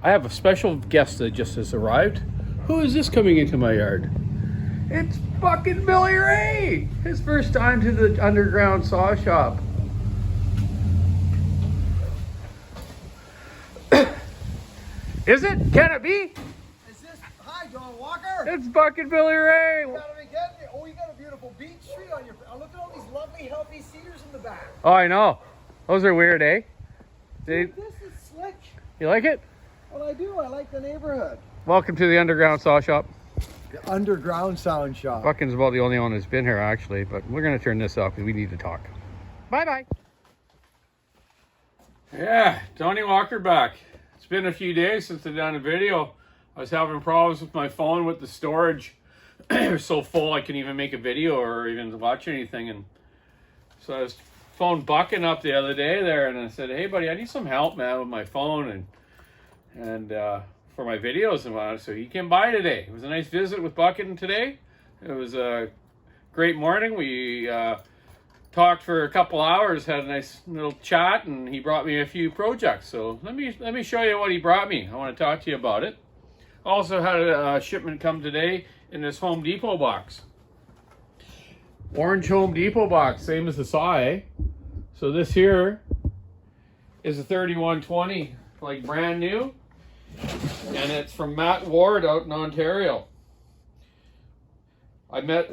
I have a special guest that just has arrived. Who is this coming into my yard? It's Buckin Billy Ray! His first time to the underground saw shop. Is it? Can it be? Is this, hi John Walker? It's Buckin Billy Ray! You gotta be kidding me. Oh, you got a beautiful beech tree on your, oh, look at all these lovely healthy cedars in the back. Oh, I know. Those are weird, eh? Dude, this is slick. You like it? Well, I do. I like the neighborhood. Welcome to the underground saw shop. The underground sound shop. Buckin's about the only one who's been here, actually, but we're going to turn this off because we need to talk. Bye-bye. Yeah, Donny Walker back. It's been a few days since I've done a video. I was having problems with my phone with the storage. It was so full I couldn't even make a video or even watch anything. And so I was phoned Buckin up the other day there, and I said, hey, buddy, I need some help, man, with my phone and for my videos and whatnot. So he came by today. It was a nice visit with Buckin today. It was a great morning. We talked for a couple hours, had a nice little chat, and he brought me a few projects. So let me show you what he brought me. I want to talk to you about it. Also had a shipment come today in this Home Depot box. Orange Home Depot box, same as the saw, eh? So this here is a 3120, like brand new, and it's from Matt Ward out in Ontario. I've met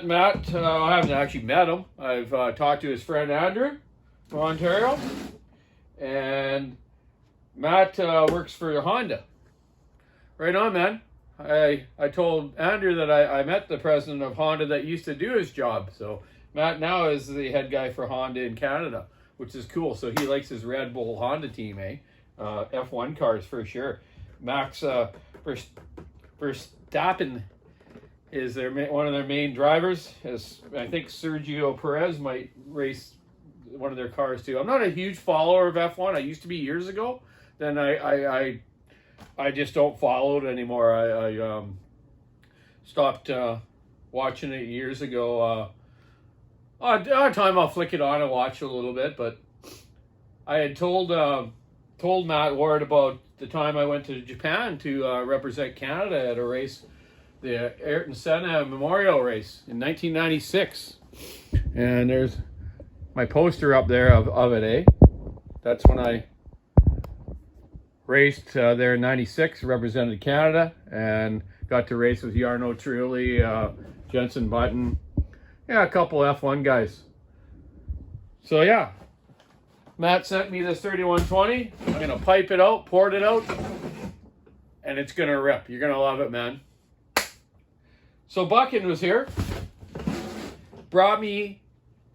Matt. I haven't actually met him. I've talked to his friend Andrew from Ontario, and Matt works for Honda. Right on, man. I told Andrew that I met the president of Honda that used to do his job. So Matt now is the head guy for Honda in Canada, which is cool. So he likes his Red Bull Honda team, eh? F1 cars for sure. Max Verstappen is one of their main drivers. As I think Sergio Perez might race one of their cars too. I'm not a huge follower of F1. I used to be years ago. Then I just don't follow it anymore. I stopped watching it years ago. Odd time I'll flick it on and watch a little bit, but I had told Matt Ward about the time I went to Japan to represent Canada at a race, the Ayrton Senna Memorial Race in 1996. And there's my poster up there of it, eh? That's when I raced there in 96, represented Canada, and got to race with Jarno Trulli, Jensen Button, yeah, a couple F1 guys. So yeah, Matt sent me this 3120. I'm gonna pipe it out, pour it out, and it's gonna rip. You're gonna love it, man. So Buckin was here, brought me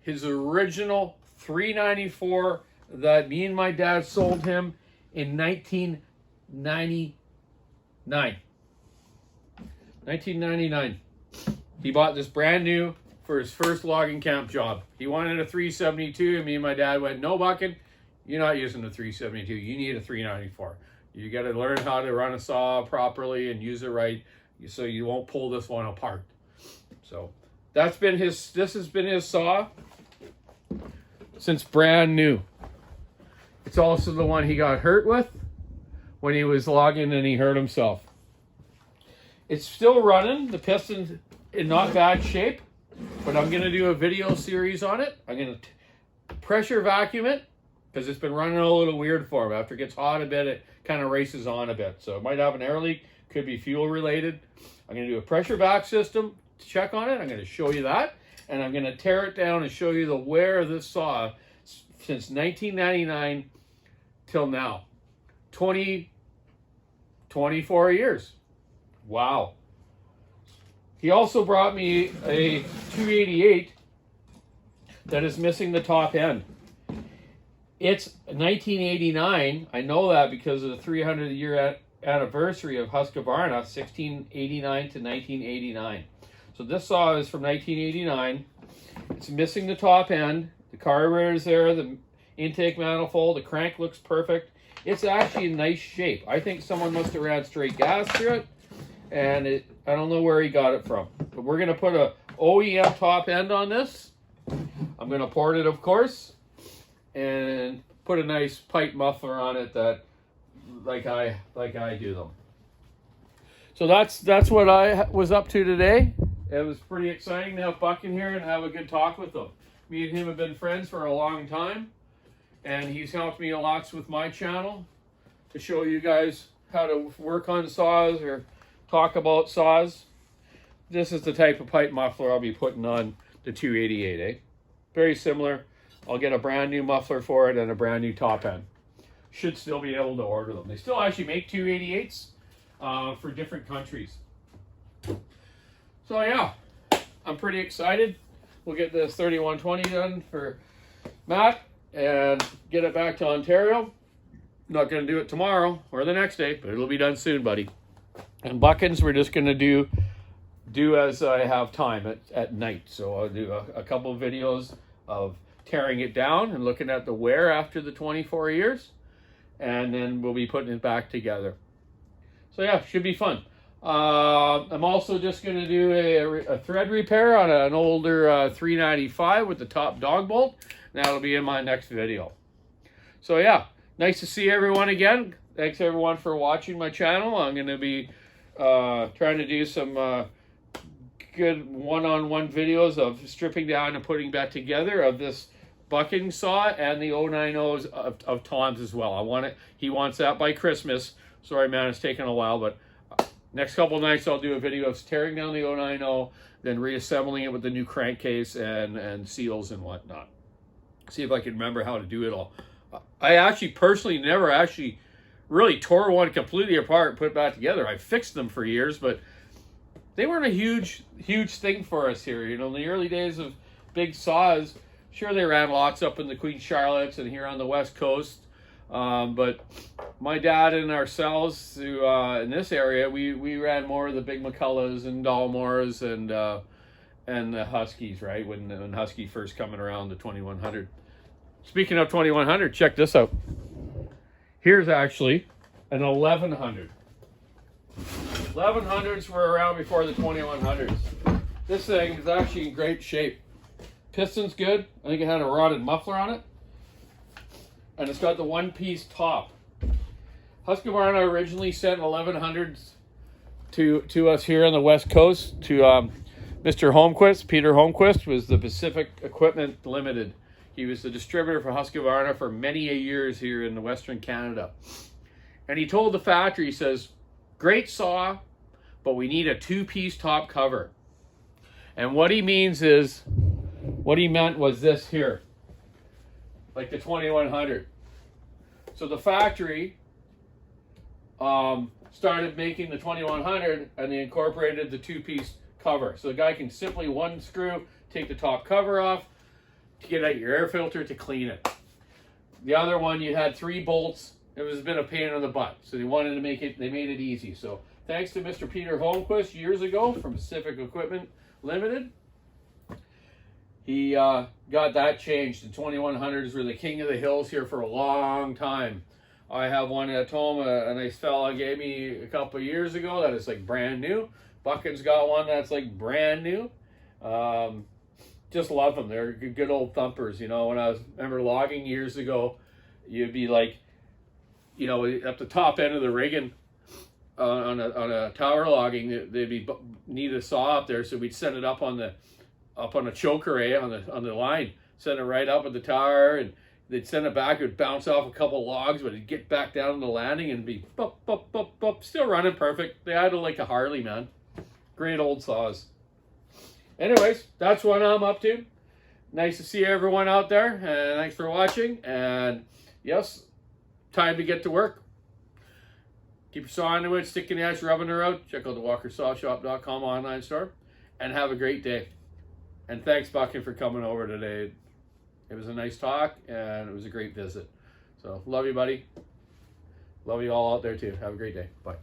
his original 394 that me and my dad sold him in 1999. 1999. He bought this brand new for his first logging camp job. He wanted a 372, and me and my dad went, no, Buckin, you're not using a 372. You need a 394. You got to learn how to run a saw properly and use it right so you won't pull this one apart. So this has been his saw since brand new. It's also the one he got hurt with when he was logging and he hurt himself. It's still running. The piston's in not bad shape, but I'm going to do a video series on it. I'm going to pressure vacuum it because it's been running a little weird for him. After it gets hot a bit, it kind of races on a bit. So it might have an air leak, could be fuel related. I'm going to do a pressure vac system to check on it. I'm going to show you that, and I'm going to tear it down and show you the wear of this saw since 1999 till now. 24 years. Wow. He also brought me a 288 that is missing the top end. It's 1989. I know that because of the 300-year anniversary of Husqvarna, 1689 to 1989. So this saw is from 1989. It's missing the top end. The carburetor is there. The intake manifold. The crank looks perfect. It's actually in nice shape. I think someone must have ran straight gas through it, and I don't know where he got it from. But we're going to put a OEM top end on this. I'm going to port it, of course, and put a nice pipe muffler on it that like I do them. So that's what I was up to today. It was pretty exciting to have Buck in here and have a good talk with him. Me and him have been friends for a long time, and he's helped me a lot with my channel to show you guys how to work on saws or talk about saws. This is the type of pipe muffler I'll be putting on the 288, eh? Very similar. I'll get a brand new muffler for it and a brand new top end. Should still be able to order them. They still actually make 288s for different countries. So yeah, I'm pretty excited. We'll get this 3120 done for Matt and get it back to Ontario. Not going to do it tomorrow or the next day, but it'll be done soon, buddy. And Buckins, we're just going to do as I have time at night. So I'll do a couple of videos of tearing it down and looking at the wear after the 24 years. And then we'll be putting it back together. So yeah, should be fun. I'm also just going to do a thread repair on an older 395 with the top dog bolt. That'll be in my next video. So yeah, nice to see everyone again. Thanks everyone for watching my channel. I'm going to be trying to do some good one-on-one videos of stripping down and putting back together of this bucking saw and the 090s of Tom's as well. He wants that by Christmas. Sorry man, it's taken a while, but next couple of nights I'll do a video of tearing down the 090, then reassembling it with the new crankcase and seals and whatnot. See if I can remember how to do it all. I actually personally never actually really tore one completely apart and put it back together. I fixed them for years, but they weren't a huge thing for us here. You know, in the early days of big saws, sure they ran lots up in the Queen Charlottes and here on the West Coast. But my dad and ourselves who, in this area, we ran more of the big McCulloughs and Dalmores and the Huskies, right? When Husky first coming around, the 2100. Speaking of 2100, check this out. Here's actually an 1100. 1100s were around before the 2100s. This thing is actually in great shape. Piston's good. I think it had a rotted muffler on it. And it's got the one-piece top. Husqvarna originally sent 1100s to us here on the West Coast to Mr. Holmquist. Peter Holmquist was the Pacific Equipment Limited. He was the distributor for Husqvarna for many years here in the Western Canada. And he told the factory, he says, great saw, but we need a two-piece top cover. And what he means is, what he meant was this here. Like the 2100. So the factory started making the 2100 and they incorporated the two-piece cover. So the guy can simply one screw, take the top cover off to get out your air filter to clean it. The other one, you had 3 bolts. It was a bit of pain in the butt. So they wanted to make it, they made it easy. So thanks to Mr. Peter Holmquist years ago from Pacific Equipment Limited, he got that changed. The 2100s were the king of the hills here for a long time. I have one at home, a nice fella gave me a couple of years ago that is like brand new. Buckin's got one that's like brand new. Just love them. They're good old thumpers. You know, when I remember logging years ago, you'd be like, you know, at the top end of the rigging on a tower logging, they'd need a saw up there, so we'd send it up on a choker, on the line, send it right up at the tower, and they'd send it back. It would bounce off a couple logs, but it'd get back down the landing and be bop, bop, bop, bop, still running perfect. They had it like a Harley, man. Great old saws. Anyways, that's what I'm up to. Nice to see everyone out there, and thanks for watching. And yes, time to get to work. Keep your saw into it, stick in the ash, rubbing her out. Check out the walkersawshop.com online store, and have a great day. And thanks, Buckin, for coming over today. It was a nice talk, and it was a great visit. So, love you, buddy. Love you all out there, too. Have a great day. Bye.